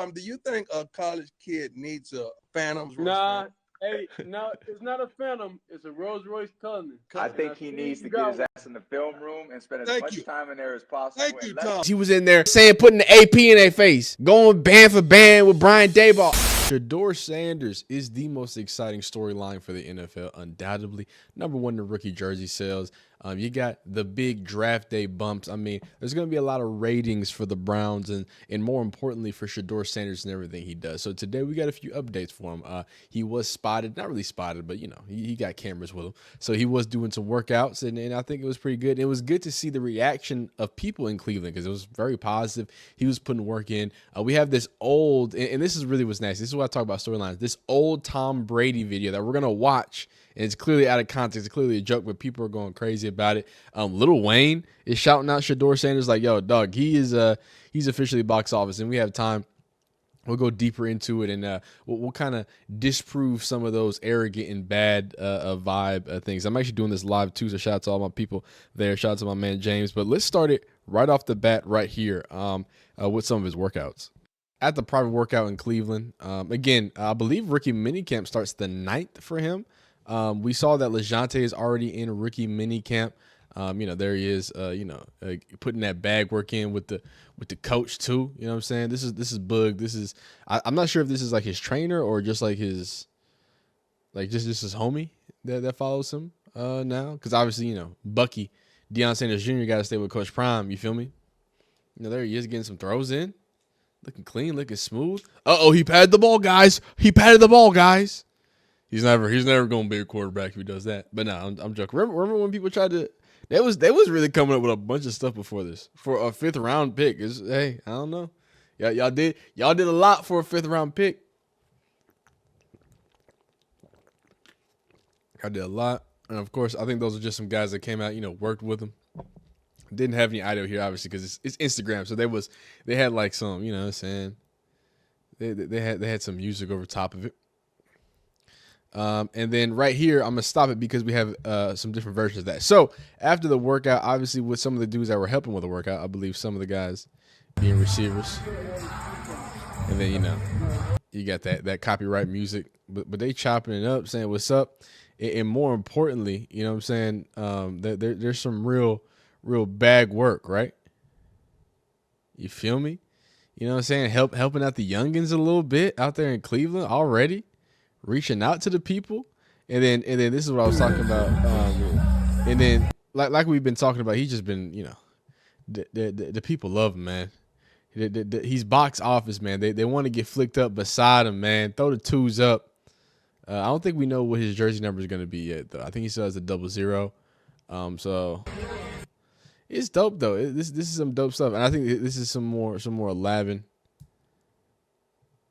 Tom, do you think a college kid needs a Phantoms? Nah, hey, no, it's not a Phantom. It's a Rolls Royce Cousin. I think he needs to get his ass in the film room and spend as much time in there as possible. Thank you, Tom. He was in there saying, putting the AP in their face, going band for band with Brian Daboll. Shedeur Sanders is the most exciting storyline for the NFL, undoubtedly. Number one in rookie jersey sales. You got the big draft day bumps. I mean, there's going to be a lot of ratings for the Browns and more importantly for Shedeur Sanders and everything he does. So today we got a few updates for him. He was spotted, not really spotted, but, you know, he got cameras with him. So he was doing some workouts, and I think it was pretty good. It was good to see the reaction of people in Cleveland because it was very positive. He was putting work in. We have this old, and this is really what's nice. This is what I talk about storylines. This old Tom Brady video that we're going to watch. And it's clearly out of context. It's clearly a joke, but people are going crazy about it. Lil Wayne is shouting out Shedeur Sanders like, yo, dog, he's officially box office. And we have time. We'll go deeper into it, and we'll kind of disprove some of those arrogant and bad vibe things. I'm actually doing this live, too, so shout out to all my people there. Shout out to my man James. But let's start it right off the bat right here with some of his workouts. At the private workout in Cleveland, again, I believe rookie minicamp starts the 9th for him. We saw that LeJounte is already in rookie mini camp. There he is, putting that bag work in with the coach too. You know what I'm saying? This is Boog. I'm not sure if this is like his trainer or just like his, like just his homie that follows him now. Because obviously, you know, Bucky, Deion Sanders Jr. got to stay with Coach Prime. You feel me? You know, there he is getting some throws in, looking clean, looking smooth. He patted the ball, guys. He's never gonna be a quarterback if he does that. But no, I'm joking. Remember when people tried to? They was really coming up with a bunch of stuff before this for a 5th round pick. Hey, I don't know. Y'all did a lot for a 5th round pick. I did a lot, and of course, I think those are just some guys that came out, worked with him. Didn't have any audio here, obviously, because it's Instagram. So they had like some, you know what I'm saying? They had some music over top of it. And then right here, I'm going to stop it because we have some different versions of that. So after the workout, obviously with some of the dudes that were helping with the workout, I believe some of the guys being receivers. And then, you got that copyright music, but they chopping it up, saying what's up. And more importantly, you know what I'm saying? There's some real bag work, right? You feel me? You know what I'm saying? Helping out the youngins a little bit out there in Cleveland already. Reaching out to the people, and then this is what I was talking about. And then like we've been talking about, he's just been, the people love him, man. He's box office, man. They want to get flicked up beside him, man. Throw the 2s up. I don't think we know what his jersey number is going to be yet, though. I think he still has the 00. So it's dope though. This is some dope stuff, and I think this is some more Lavin.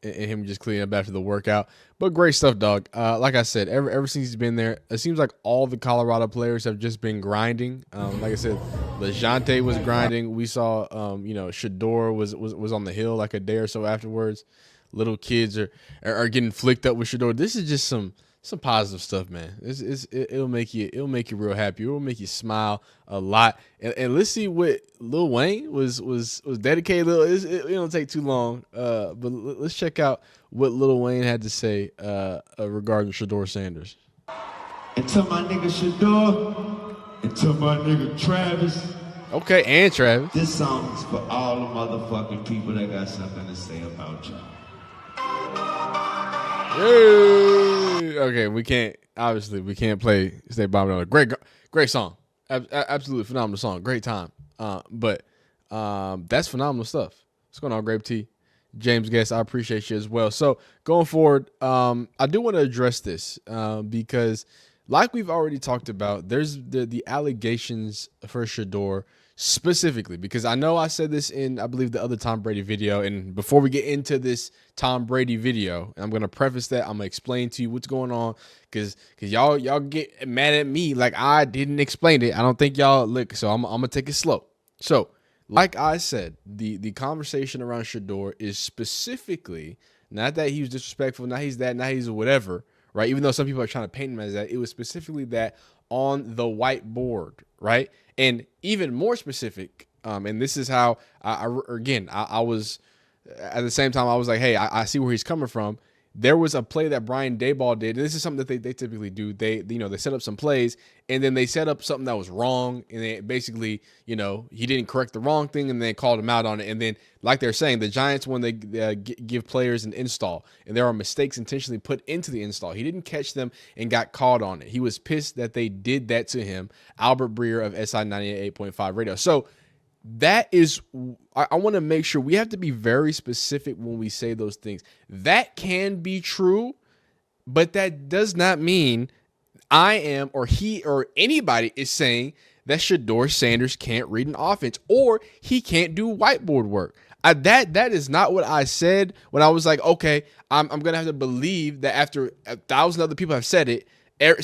And him just cleaning up after the workout. But great stuff, dog. Like I said, ever since he's been there, it seems like all the Colorado players have just been grinding. Like I said, LeJounte was grinding. We saw, Shedeur was on the hill like a day or so afterwards. Little kids are getting flicked up with Shedeur. This is just some positive stuff, man. It'll make you real happy. It'll make you smile a lot. And let's see what Lil Wayne was dedicated. It don't take too long. But let's check out what Lil Wayne had to say regarding Shedeur Sanders. And to my nigga Shedeur, and to my nigga Travis. Okay, and Travis. This song is for all the motherfucking people that got something to say about y'all. Yay! Okay, we can't play Stay Bombing on a great song. Absolutely phenomenal song. Great time. But that's phenomenal stuff. What's going on, Grape T? James Guest, I appreciate you as well. So going forward, I do want to address this because like we've already talked about, there's the allegations for Shedeur specifically, because I know I said this in, I believe, the other Tom Brady video. And before we get into this Tom Brady video, I'm going to preface that. I'm going to explain to you what's going on because y'all get mad at me like I didn't explain it. I don't think y'all look, so I'm going to take it slow. So like I said, the conversation around Shedeur is specifically not that he was disrespectful, not he's that, not he's whatever, right? Even though some people are trying to paint him as that, it was specifically that on the whiteboard, right? And even more specific, and this is how I was at the same time, I was like, hey, I see where he's coming from. There was a play that Brian Daboll did. And this is something that they typically do. They set up some plays, and then they set up something that was wrong, and they basically, he didn't correct the wrong thing, and they called him out on it. And then, like they're saying, the Giants, when they give players an install, and there are mistakes intentionally put into the install, he didn't catch them and got caught on it. He was pissed that they did that to him. Albert Breer of SI 98.5 Radio. So that is, I want to make sure we have to be very specific when we say those things. That can be true, but that does not mean I am or he or anybody is saying that Shedeur Sanders can't read an offense or he can't do whiteboard work. That is not what I said when I was like, okay, I'm going to have to believe that after 1,000 other people have said it,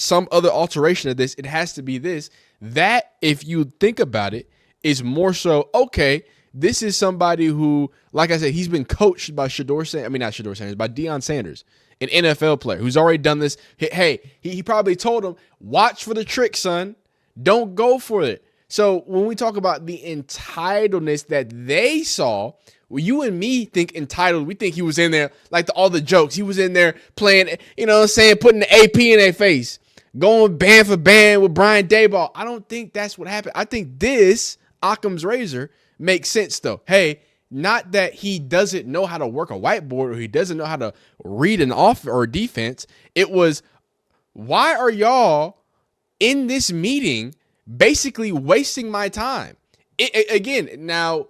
some other alteration of this, it has to be this. That, if you think about it, is more so, okay, this is somebody who, like I said, he's been coached by by Deion Sanders, an NFL player who's already done this. Hey, he probably told him, watch for the trick, son. Don't go for it. So when we talk about the entitledness that they saw, well, you and me think entitled. We think he was in there, like all the jokes. He was in there playing, putting the AP in their face, going band for band with Brian Daboll. I don't think that's what happened. I think this Occam's razor makes sense, though. Hey, not that he doesn't know how to work a whiteboard or he doesn't know how to read an off or defense. It was, why are y'all in this meeting basically wasting my time? Again, now,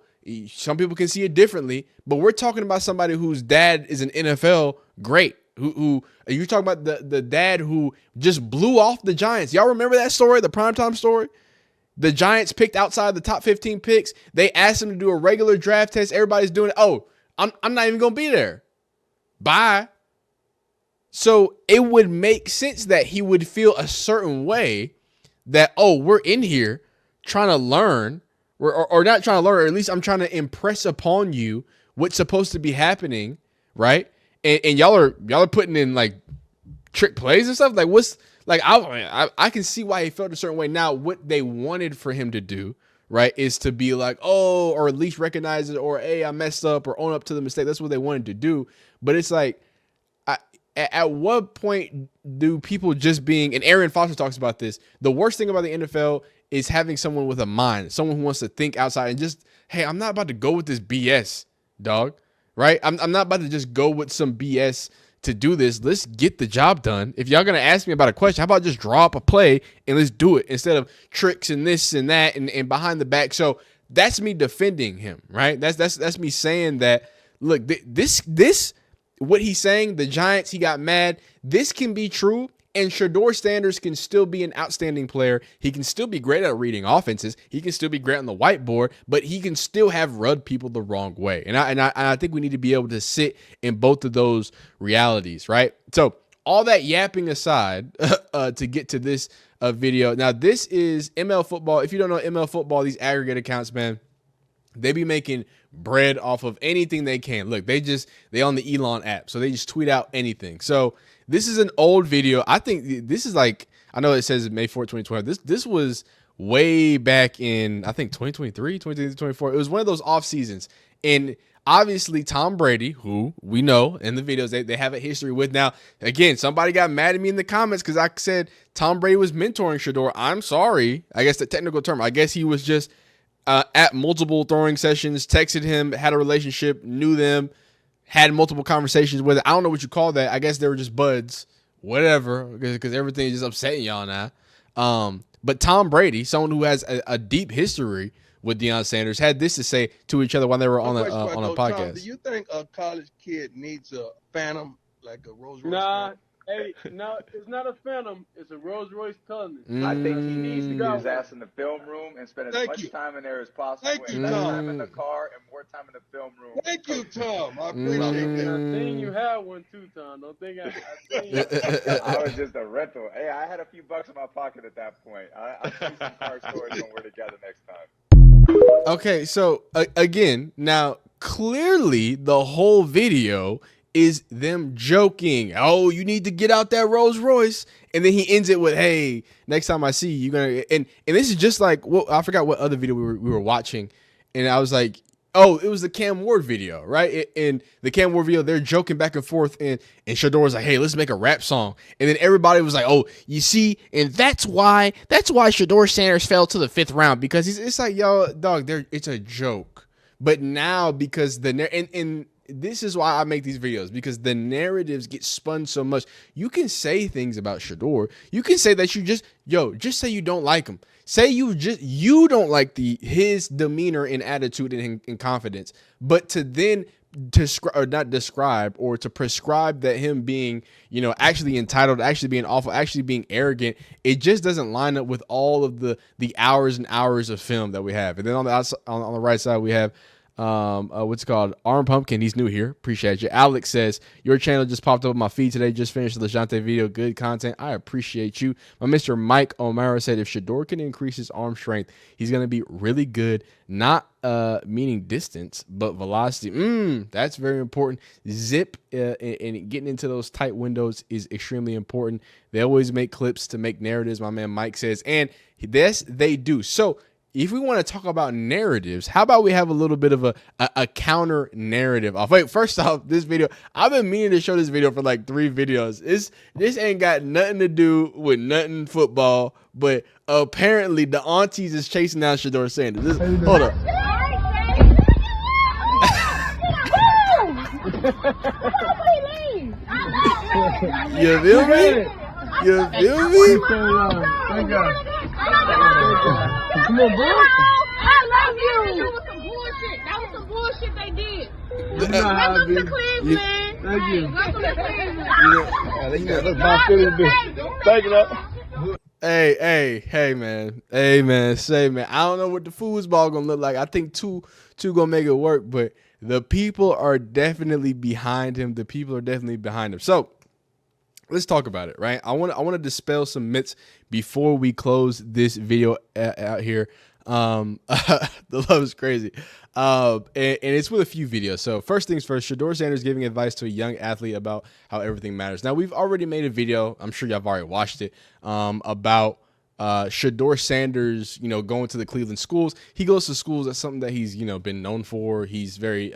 some people can see it differently, but we're talking about somebody whose dad is an NFL great. Who you're talking about the dad who just blew off the Giants. Y'all remember that story, the primetime story? The Giants picked outside the top 15 picks. They asked him to do a regular draft test. Everybody's doing it. Oh, I'm not even going to be there. Bye. So it would make sense that he would feel a certain way that, oh, we're in here trying to learn or not trying to learn, or at least I'm trying to impress upon you what's supposed to be happening, right? And y'all are putting in like trick plays and stuff. Like what's like I can see why he felt a certain way. Now what they wanted for him to do, right, is to be like, oh, or at least recognize it, or hey, I messed up, or own up to the mistake. That's what they wanted to do. But it's like, at what point do people just being, and Aaron Foster talks about this, the worst thing about the NFL is having someone with a mind, someone who wants to think outside and just, hey, I'm not about to go with this BS, dog, right? I'm not about to just go with some BS to do this. Let's get the job done. If y'all going to ask me about a question, how about just draw up a play and let's do it instead of tricks and this and that and behind the back. So that's me defending him, right? That's me saying that, look, this what he's saying, the Giants, he got mad. This can be true, and Shedeur Sanders can still be an outstanding player. He can still be great at reading offenses. He can still be great on the whiteboard, but he can still have rubbed people the wrong way. And I think we need to be able to sit in both of those realities, right? So all that yapping aside, to get to this video. Now, this is ML Football. If you don't know ML Football, these aggregate accounts, man, they be making bread off of anything they can. Look, they on the Elon app, so they just tweet out anything. So this is an old video. I think this is like, I know it says May 4th, 2012. This was way back in, I think 2023, 2024. It was one of those off seasons. And obviously Tom Brady, who we know in the videos, they have a history with. Now, again, somebody got mad at me in the comments because I said Tom Brady was mentoring Shedeur. I'm sorry. I guess the technical term, I guess he was just at multiple throwing sessions, texted him, had a relationship, knew them, had multiple conversations with it. I don't know what you call that. I guess they were just buds, whatever, because everything is just upsetting y'all now. But Tom Brady, someone who has a deep history with Deion Sanders, had this to say to each other while they were on a podcast. Tom, do you think a college kid needs a Phantom, like a Rolls Royce? Nah. Hey, no, it's not a Phantom. It's a Rolls Royce Cullinan. I think he needs to get his ass in the film room and spend as much time in there as possible. And less time in the car and more time in the film room. Thank you, Tom. I appreciate that. I seen you have one too, Tom. Don't think I seen you. I was just a rental. Hey, I had a few bucks in my pocket at that point. I'll see some car stories when we're together next time. Okay, so again, now clearly the whole video is them joking. Oh, you need to get out that Rolls Royce. And then he ends it with, hey, next time I see you, you're gonna, and this is just like, well, I forgot what other video we were watching. And I was like, Oh, it was the Cam Ward video, right? In the Cam Ward video, they're joking back and forth, and Shedeur was like, "Hey, let's make a rap song." And then everybody was like, "Oh, you see," and that's why Shedeur Sanders fell to the 5th round, because it's like, yo, dog, it's a joke. But now, because and this is why I make these videos, because the narratives get spun so much. You can say things about Shedeur. You can say that just say you don't like him. Say you don't like his demeanor and attitude and confidence, but to then to prescribe that him being, actually entitled, actually being awful, actually being arrogant, it just doesn't line up with all of the hours and hours of film that we have. And then on the outside, on the right side, we have what's it called? Arm Pumpkin. He's new here. Appreciate you. Alex says, your channel just popped up on my feed today. Just finished the LeJohntay video. Good content. I appreciate you. My Mr. Mike O'Mara said, if Shedeur can increase his arm strength, he's going to be really good. Not meaning distance, but velocity. That's very important. Zip and getting into those tight windows is extremely important. They always make clips to make narratives, my man Mike says. And this they do. So if we want to talk about narratives, how about we have a little bit of a counter narrative off? Wait, first off, this video, I've been meaning to show this video for like 3 videos. This ain't got nothing to do with nothing football, but apparently the aunties is chasing down Shedeur Sanders. Hold up. You feel me? You feel me? Thank God. Come on, bro. I love you. That was some bullshit. That was some bullshit they did. Welcome to Cleveland. Thank you. Welcome to Cleveland. That's my feeling, bitch. Thank you. Hey, man. Say, man, I don't know what the foosball gonna look like. I think two gonna make it work, but the people are definitely behind him. The people are definitely behind him. So let's talk about it, right? I want to dispel some myths before we close this video out here. The love is crazy. And it's with a few videos. So first things first, Shedeur Sanders giving advice to a young athlete about how everything matters. Now, we've already made a video, I'm sure y'all have already watched it, about Shedeur Sanders, going to the Cleveland schools. He goes to schools. That's something that he's, been known for. He's very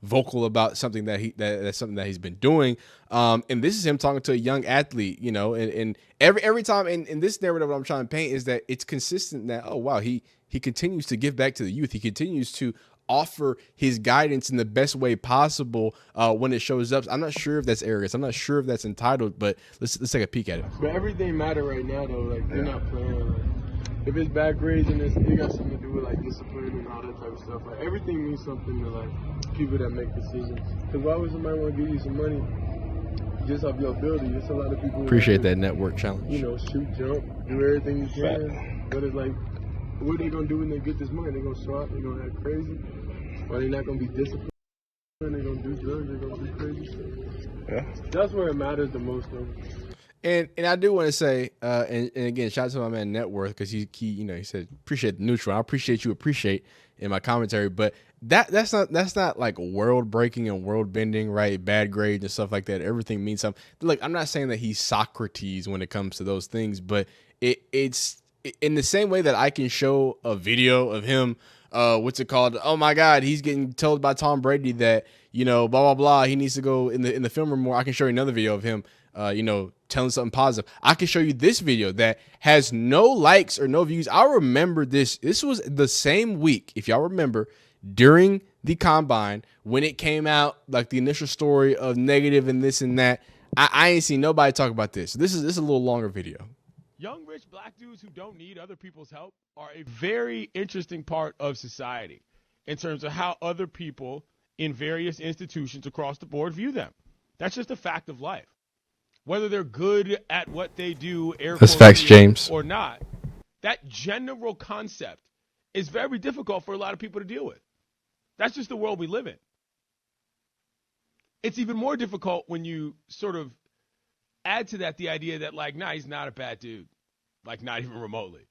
vocal about something that's something that he's been doing. And this is him talking to a young athlete, and every time in this narrative, what I'm trying to paint is that it's consistent that, oh, wow, he continues to give back to the youth. He continues to offer his guidance in the best way possible when it shows up. I'm not sure if that's arrogance. I'm not sure if that's entitled, but let's take a peek at it. But everything matter right now, though. Like, they're not playing. Like, if it's bad grades and it got something to do with like discipline and all that type of stuff. Like, everything means something to like people that make decisions. Because why would somebody want to give you some money just off your ability? There's a lot of people. Appreciate that network challenge. Shoot, jump, do everything you can. But it's like, what are they gonna do when they get this money? They're gonna swap. They're gonna act crazy. Or they're not gonna be disciplined. They're gonna do drugs. They're gonna do crazy stuff. Yeah. That's where it matters the most, though. And I do want to say, and again, shout out to my man Net Worth, because he said appreciate the neutral. I appreciate you in my commentary, but that's not like world breaking and world bending, right? Bad grades and stuff like that. Everything means something. Look, I'm not saying that he's Socrates when it comes to those things, but it's in the same way that I can show a video of him. What's it called? Oh my God, he's getting told by Tom Brady that, blah, blah, blah. He needs to go in the film room more. I can show you another video of him, telling something positive. I can show you this video that has no likes or no views. I remember this. This was the same week, if y'all remember, during the combine when it came out, like the initial story of negative and this and that. I ain't seen nobody talk about this. This is a little longer video. Young, rich black dudes who don't need other people's help are a very interesting part of society in terms of how other people in various institutions across the board view them. That's just a fact of life. Whether they're good at what they do, that's facts, James, or not, that general concept is very difficult for a lot of people to deal with. That's just the world we live in. It's even more difficult when you sort of add to that the idea that, like, nah, he's not a bad dude. Like, not even remotely.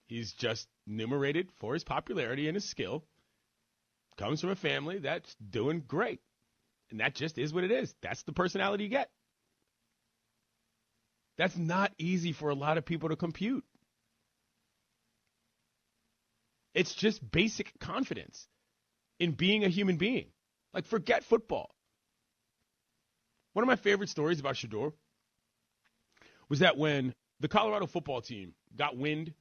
He's just numerated for his popularity and his skill. Comes from a family that's doing great. And that just is what it is. That's the personality you get. That's not easy for a lot of people to compute. It's just basic confidence. in being a human being. Like, forget football. One of my favorite stories about Shedeur was that when the Colorado football team got wind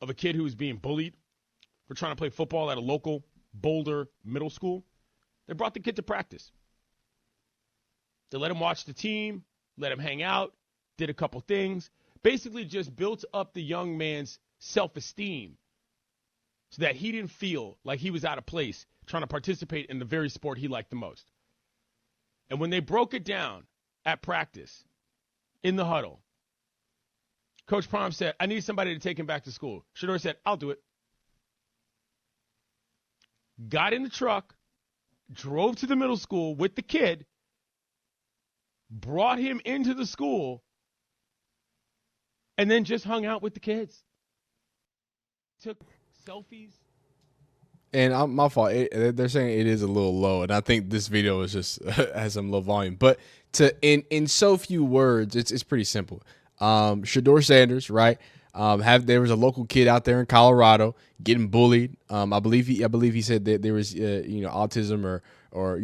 of a kid who was being bullied for trying to play football at a local Boulder middle school, they brought the kid to practice. They let him watch the team, let him hang out, did a couple things, basically just built up the young man's self-esteem so that he didn't feel like he was out of place trying to participate in the very sport he liked the most. And when they broke it down at practice, in the huddle, Coach Prom said, I need somebody to take him back to school. Shedeur said, I'll do it. Got in the truck, drove to the middle school with the kid, brought him into the school, and then just hung out with the kids. Took selfies. And my fault. They're saying it is a little low, and I think this video is just has some low volume. But in so few words, it's pretty simple. Shedeur Sanders, right? There was a local kid out there in Colorado getting bullied. I believe he said that there was autism or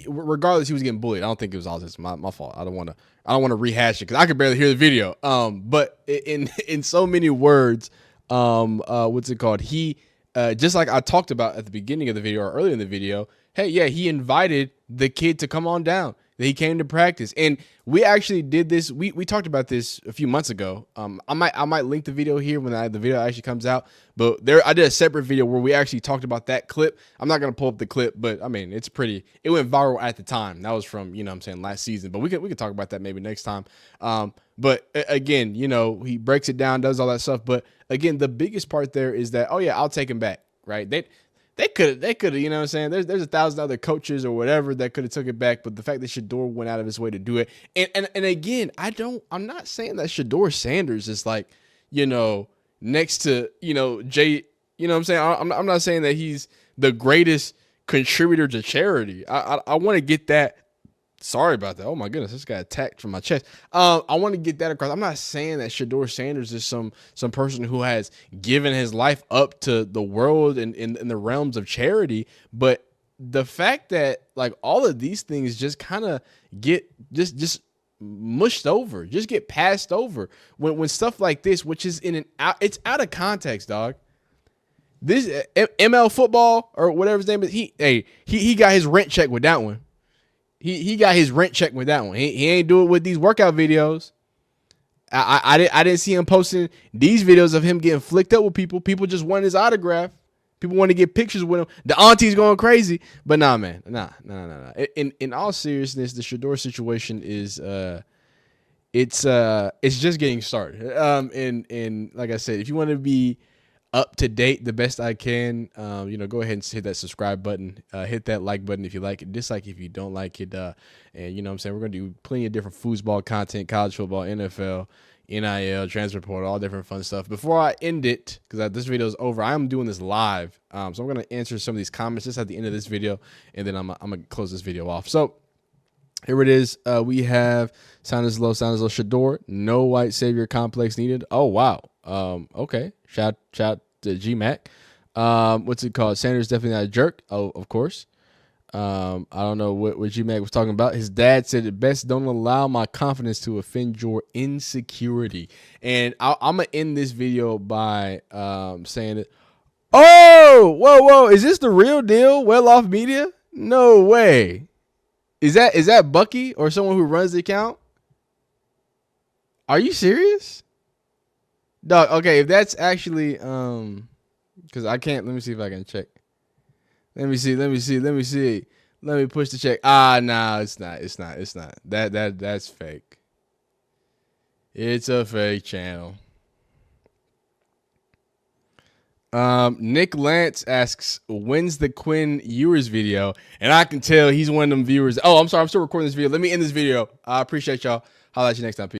regardless, he was getting bullied. I don't think it was autism. My fault. I don't want to rehash it because I could barely hear the video. But in so many words, what's it called? He just like I talked about at the beginning of the video or earlier in the video. Hey, yeah, he invited the kid to come on down. He came to practice, and we actually did this. We talked about this a few months ago. I might link the video here when the video actually comes out. But I did a separate video where we actually talked about that clip. I'm not gonna pull up the clip, but I mean it's pretty. It went viral at the time. That was from last season. But we can talk about that maybe next time. But again, he breaks it down, does all that stuff. But again, the biggest part there is that I'll take him back, right? They could have, you know what I'm saying? There's 1,000 other coaches or whatever that could have took it back, but the fact that Shedeur went out of his way to do it. And again, I'm not saying that Shedeur Sanders is like, next to, Jay, you know what I'm saying? I'm not saying that he's the greatest contributor to charity. I want to get that. Sorry about that. Oh my goodness, this got attacked from my chest. I want to get that across. I'm not saying that Shedeur Sanders is some person who has given his life up to the world and in the realms of charity, but the fact that like all of these things just kind of get just mushed over, just get passed over when stuff like this, which is it's out of context, dog. This ML football or whatever his name is, he got his rent check with that one. He got his rent check with that one. He ain't do it with these workout videos. I didn't see him posting these videos of him getting flicked up with people. People just want his autograph. People want to get pictures with him. The auntie's going crazy. But nah, man. Nah. In all seriousness, the Shedeur situation is it's just getting started. And like I said, if you want to be up to date the best I can, go ahead and hit that subscribe button, hit that like button if you like it, dislike if you don't like it, and you know what I'm saying, we're gonna do plenty of different foosball content, college football, NFL, NIL, transfer portal, all different fun stuff. Before I end it, because this video is over, I'm doing this live, so I'm gonna answer some of these comments just at the end of this video, and then I'm gonna close this video off. So here it is. We have Sounders low, Shedeur, no white savior complex needed. Oh wow. Okay. Shout to GMAC. What's it called? Sanders definitely not a jerk. Oh, of course. I don't know what GMAC was talking about. His dad said it best, don't allow my confidence to offend your insecurity. And I'm going to end this video by saying it. Oh, whoa. Is this the real deal? Well Off Media? No way. Is that Bucky or someone who runs the account? Are you serious? Dog, okay, if that's actually because I can't, let me see if I can check. Let me see. Let me push the check. No, it's not. That's fake. It's a fake channel. Nick Lance asks, when's the Quinn Ewers video? And I can tell he's one of them viewers. Oh, I'm sorry, I'm still recording this video. Let me end this video. I appreciate y'all. Holla at you next time. Peace.